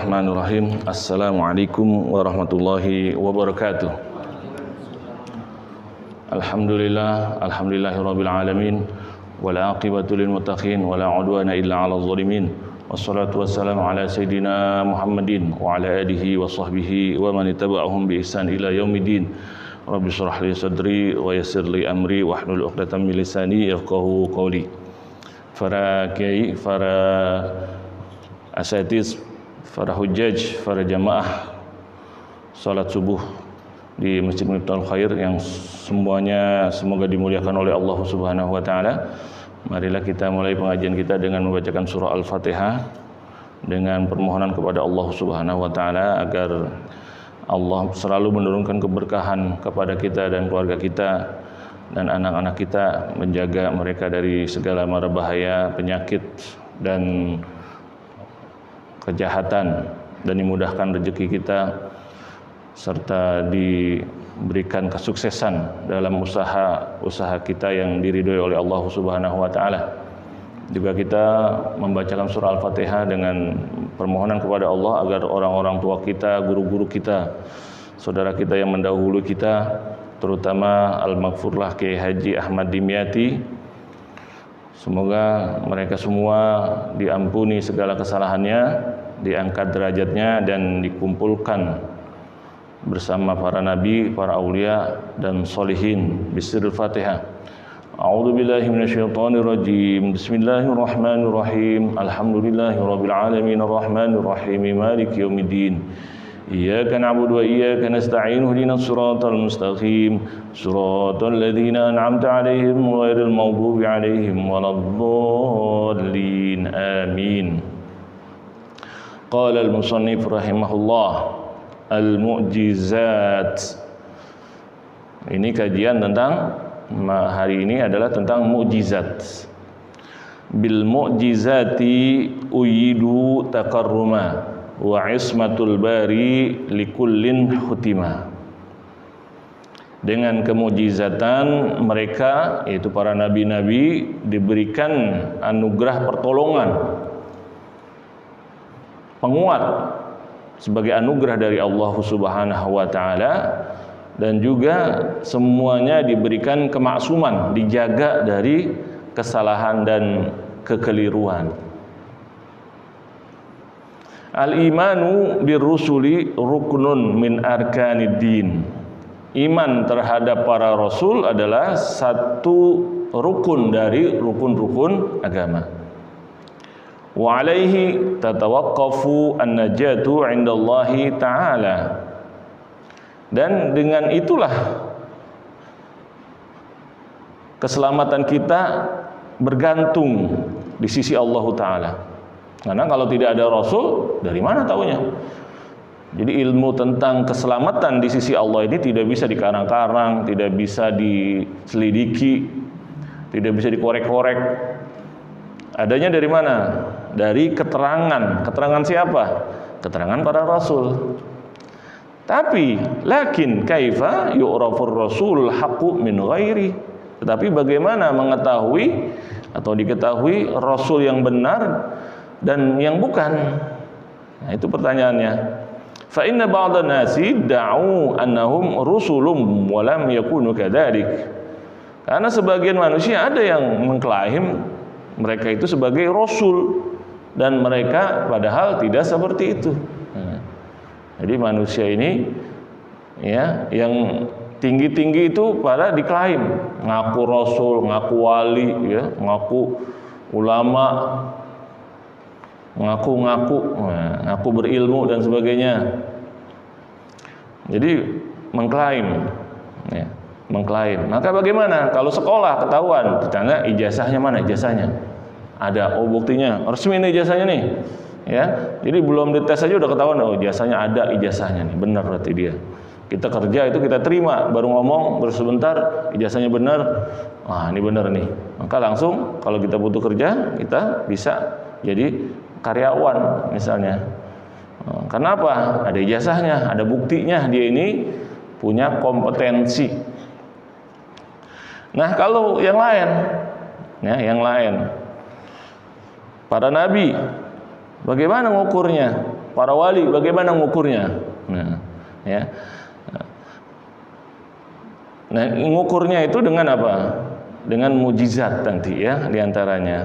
Bismillahirrahmanirrahim. Assalamualaikum warahmatullahi wabarakatuh. Alhamdulillahirabbil alamin wal aqibatu lil muttaqin wala udwana illa 'alal zalimin. Wassalatu wassalamu ala sayidina Muhammadin wa ala alihi wa sahbihi wa man ittaba'ahum bi ihsan ila yaumiddin. Rabbi shrah li sadri wa yassir li amri wahlul 'uqdatam min lisani yafqahu qawli. Para kiai, para asatiz, para hujjaj, para jamaah salat subuh di Masjid Miftaul Khair yang semuanya semoga dimuliakan oleh Allah Subhanahu wa taala. Marilah kita mulai pengajian kita dengan membacakan surah Al-Fatihah dengan permohonan kepada Allah Subhanahu wa taala agar Allah selalu menurunkan keberkahan kepada kita dan keluarga kita dan anak-anak kita, menjaga mereka dari segala mara bahaya, penyakit dan kejahatan, dan dimudahkan rezeki kita serta diberikan kesuksesan dalam usaha kita yang diridhoi oleh Allah Subhanahu wa taala. Juga kita membacakan surah Al-Fatihah dengan permohonan kepada Allah agar orang-orang tua kita, guru-guru kita, saudara kita yang mendahului kita, terutama Al-Maghfurlah Kiai Haji Ahmad Dimyati, semoga mereka semua diampuni segala kesalahannya, diangkat derajatnya dan dikumpulkan bersama para nabi, para aulia dan sholihin. Bismillahirrahmanirrahim. Fatihah. A'udzu billahi minasyaitonir rajim. Bismillahirrahmanirrahim. Alhamdulillahirabbil alamin arrahmanir rahim maliki yaumiddin. Iyyaka na'budu wa iyyaka nasta'in ihdinas siratal mustaqim siratal ladzina an'amta 'alaihim ghairil maghdubi 'alaihim waladdallin. Amin. Qala al-musannif rahimahullah al-mu'jizat. Ini kajian tentang hari ini adalah tentang mukjizat. Bil mu'jizati uyidu takarruma wa ismatul bari likullin hutima. Dengan kemujizatan mereka, yaitu para nabi-nabi, diberikan anugerah pertolongan, penguat sebagai anugerah dari Allah Subhanahu wa taala, dan juga semuanya diberikan kemaksuman, dijaga dari kesalahan dan kekeliruan. Al-imanu birrusuli ruknun min arkanid din. Iman terhadap para rasul adalah satu rukun dari rukun-rukun agama. Wa alaihi tatawaqqafu an-najatu 'indallahi ta'ala. Dan dengan itulah keselamatan kita bergantung di sisi Allah Ta'ala. Karena kalau tidak ada Rasul, dari mana taunya? Jadi ilmu tentang keselamatan di sisi Allah ini tidak bisa dikarang-karang, tidak bisa diselidiki, tidak bisa dikorek-korek. Adanya dari mana? Dari keterangan. Keterangan siapa? Keterangan para Rasul. Tapi lakin kaifa yu'rafur rasul haqqu min ghairi. Tetapi bagaimana mengetahui atau diketahui rasul yang benar dan yang bukan? Nah, itu pertanyaannya. Fa inna ba'dhan nasi da'u annahum rusulun wa lam yakunu kadzalik. Karena sebagian manusia ada yang mengklaim mereka itu sebagai rasul dan mereka padahal tidak seperti itu. Jadi manusia ini ya yang tinggi-tinggi itu pada diklaim ngaku rasul, ngaku wali, ya, ngaku ulama, ngaku berilmu dan sebagainya. Jadi mengklaim, ya, mengklaim. Maka bagaimana kalau sekolah ketahuan ditanya ijazahnya mana? Ijazahnya ada, oh buktinya resmi nih ijazahnya nih. Ya, jadi belum dites aja udah ketahuan, oh ijazahnya ada, ijazahnya nih benar berarti dia. Kita kerja itu kita terima, baru ngomong, baru sebentar ijazahnya benar. Wah, ini benar nih. Maka langsung kalau kita butuh kerja, kita bisa jadi karyawan misalnya. Karena apa? Ada ijazahnya, ada buktinya dia ini punya kompetensi. Nah, kalau yang lain, ya, yang lain, para nabi, bagaimana ngukurnya? para wali bagaimana ngukurnya? Nah, ya. Nah, ngukurnya itu dengan apa? Dengan mujizat nanti ya diantaranya.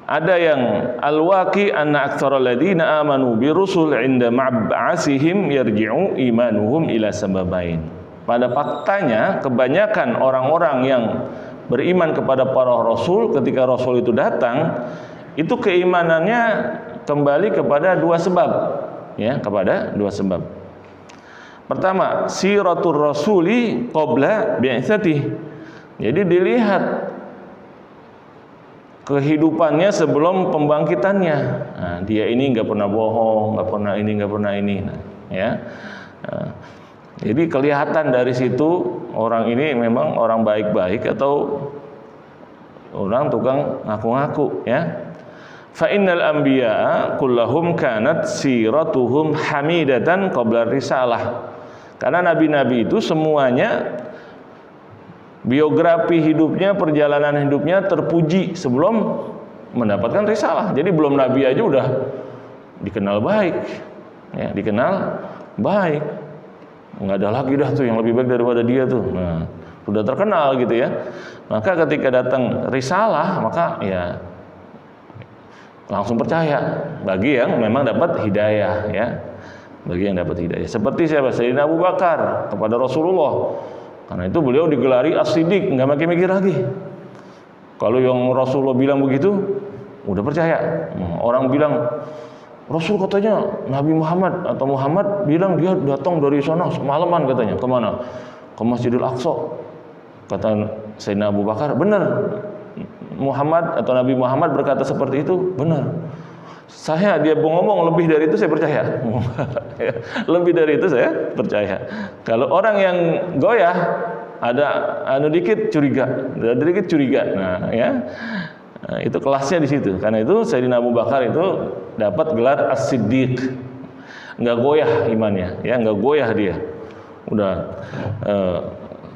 Ada yang al-waqi anna aktsaral ladina amanu bi rusul 'inda mab'asihim yarji'u imanuhum ila sababain. Pada faktanya kebanyakan orang-orang yang beriman kepada para rasul ketika rasul itu datang, itu keimanannya kembali kepada dua sebab, ya, kepada dua sebab. Pertama, siratul rasuli qabla bi'tsatihi. Jadi dilihat kehidupannya sebelum pembangkitannya. Nah, dia ini nggak pernah bohong, nggak pernah ini, nggak pernah ini. Nah, ya. Jadi kelihatan dari situ orang ini memang orang baik-baik atau orang tukang ngaku-ngaku, ya. Fa innal anbiya kullahum kanat siratuhum hamidatan qabla risalah. Karena nabi-nabi itu semuanya biografi hidupnya, perjalanan hidupnya terpuji sebelum mendapatkan risalah. Jadi belum nabi aja udah dikenal baik, ya, dikenal baik. Nggak ada lagi dah tuh yang lebih baik daripada dia tuh. Nah, sudah terkenal gitu ya. Maka ketika datang risalah, maka ya langsung percaya bagi yang memang dapat hidayah, ya. Bagi yang dapat hidayah. Seperti siapa? Sayyidina Abu Bakar kepada Rasulullah. Karena itu beliau digelari as-siddiq, nggak mikir-mikir lagi. Kalau yang Rasulullah bilang begitu, udah percaya. Orang bilang Rasul katanya Nabi Muhammad atau Muhammad bilang dia datang dari sana semalaman katanya. Kemana? Ke Masjidil Aqsa. Kata Sayyidina Abu Bakar, benar. Muhammad atau Nabi Muhammad berkata seperti itu, benar. Dia ngomong lebih dari itu saya percaya. Lebih dari itu saya percaya. Kalau orang yang goyah ada dikit curiga, ada dikit curiga. Nah, ya. Nah, itu kelasnya di situ. Karena itu Sayyidina Abu Bakar itu dapat gelar as-siddiq. Enggak goyah imannya, ya, enggak goyah dia. Udah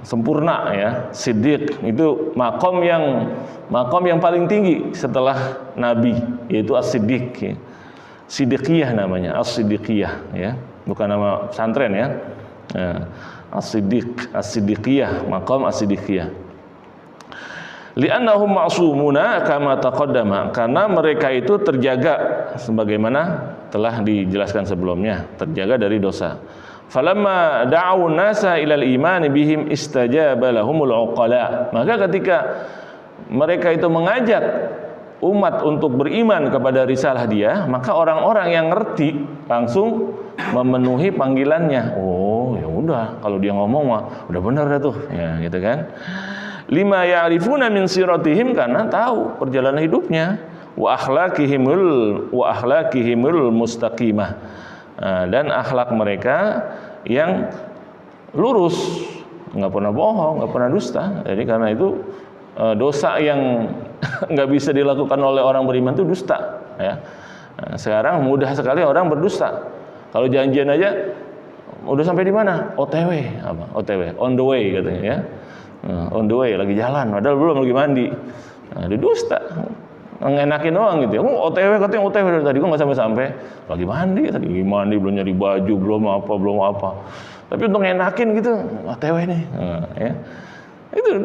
sempurna, ya. Siddiq itu makom yang paling tinggi setelah Nabi, yaitu as-siddiq, ya. Siddiqiyah namanya, as-siddiqiyah, ya. Bukan nama pesantren, ya. As-siddiq, as-siddiqiyah, makom as-siddiqiyah. Li'annahum ma'sumuna kama taqaddama, karena mereka itu terjaga sebagaimana telah dijelaskan sebelumnya, terjaga dari dosa. Falamma da'u nasa ilal iman bihim istajaba lahumul uqala. Maka ketika mereka itu mengajak umat untuk beriman kepada risalah dia, maka orang-orang yang ngerti langsung memenuhi panggilannya. Oh, ya udah, kalau dia ngomong mah udah benar dah tuh, ya gitu kan. Lima ya'rifuna min siratihim, karena tahu perjalanan hidupnya, wa akhlaqihimul mustaqimah. Dan akhlak mereka yang lurus, nggak pernah bohong, nggak pernah dusta. Jadi karena itu dosa yang nggak bisa dilakukan oleh orang beriman itu dusta, ya. Sekarang mudah sekali orang berdusta. Kalau janjian aja udah sampai di mana? OTW, apa? OTW, on the way katanya, ya. On the way, lagi jalan, padahal belum, lagi mandi. Nah, didusta, ngenakin doang gitu ya. OTW katanya OTW dari tadi, kok nggak sampai-sampai, lagi mandi, tadi mandi belum nyari baju, belum apa. Tapi untuk ngenakin gitu, OTW nih, nah, ya. Itu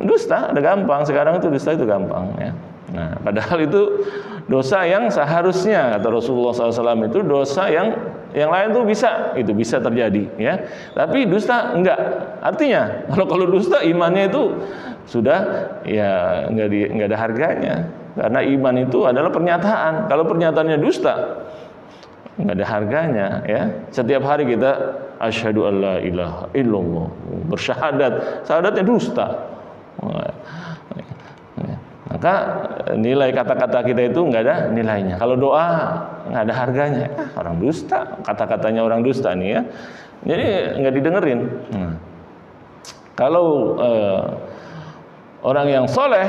dusta, udah gampang. Sekarang itu dusta itu gampang, ya. Nah, padahal itu dosa yang seharusnya, kata Rasulullah SAW, itu dosa yang lain tuh bisa terjadi, ya. Tapi dusta enggak. Artinya kalau dusta imannya itu sudah ya enggak ada harganya. Karena iman itu adalah pernyataan. Kalau pernyataannya dusta, enggak ada harganya, ya. Setiap hari kita asyhadu alla ilaha illallah, bersyahadat, syahadatnya dusta. Maka nilai kata-kata kita itu nggak ada nilainya. Kalau doa nggak ada harganya. Orang dusta, kata-katanya orang dusta nih, ya. Jadi nggak didengerin. Kalau orang yang soleh,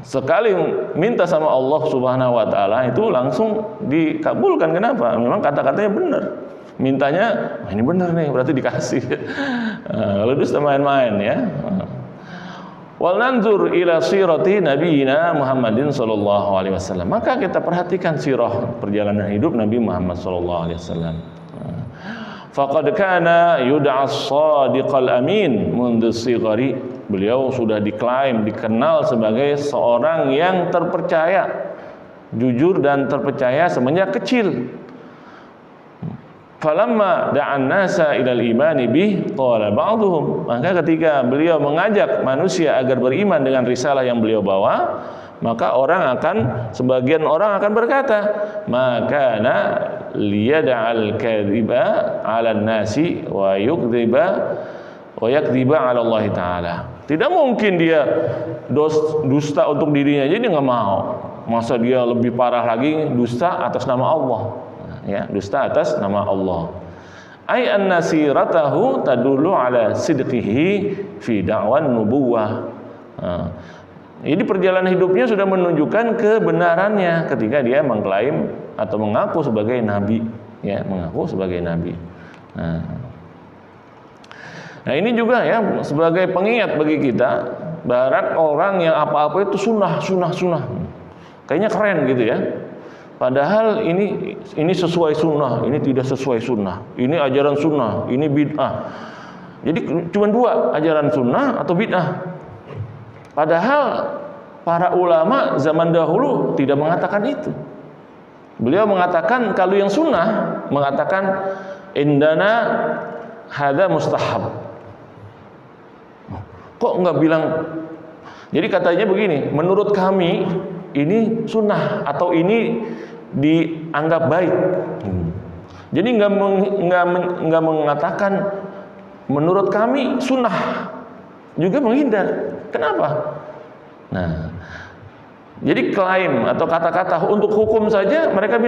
sekali minta sama Allah Subhanahu Wa Taala itu langsung dikabulkan. Kenapa? Memang kata-katanya benar. Mintanya, ini benar nih, berarti dikasih. Kalau dusta main-main, ya. Wal nanzur ila sirati nabiyina Muhammadin sallallahu alaihi wasallam. Maka kita perhatikan sirah perjalanan hidup Nabi Muhammad sallallahu alaihi wasallam. Faqad kana yud'a as-sadiqal amin mundu sighari. Beliau sudah diklaim, dikenal sebagai seorang yang terpercaya, jujur dan terpercaya semenjak kecil. Falamma da'an nasa ilal imani bih qala ba'dhum, maka ketika beliau mengajak manusia agar beriman dengan risalah yang beliau bawa, maka sebagian orang akan berkata, maka liyad'al kadhiba 'alan nasi wa yakdziba 'ala Allah taala. Tidak mungkin dia dusta untuk dirinya, jadi nggak mau. Masa dia lebih parah lagi dusta atas nama Allah. Ya, dusta atas nama Allah. Ai an-nasiratahu tadullu ala sidqihi fi da'wan nubuwah. Jadi perjalanan hidupnya sudah menunjukkan kebenarannya ketika dia mengklaim atau mengaku sebagai nabi, ya, mengaku sebagai nabi. Nah, ini juga ya sebagai pengingat bagi kita, barat orang yang apa-apa itu sunnah. Kayaknya keren gitu ya. Padahal ini sesuai sunnah, ini tidak sesuai sunnah. Ini ajaran sunnah, ini bid'ah. Jadi cuma dua, ajaran sunnah atau bid'ah. Padahal para ulama zaman dahulu tidak mengatakan itu. Beliau mengatakan kalau yang sunnah mengatakan indana hadza mustahab. Kok nggak bilang? Jadi katanya begini, menurut kami ini sunnah atau ini dianggap baik. Jadi nggak mengatakan menurut kami sunnah, juga menghindar. Kenapa? Nah, jadi klaim atau kata-kata untuk hukum saja mereka bilang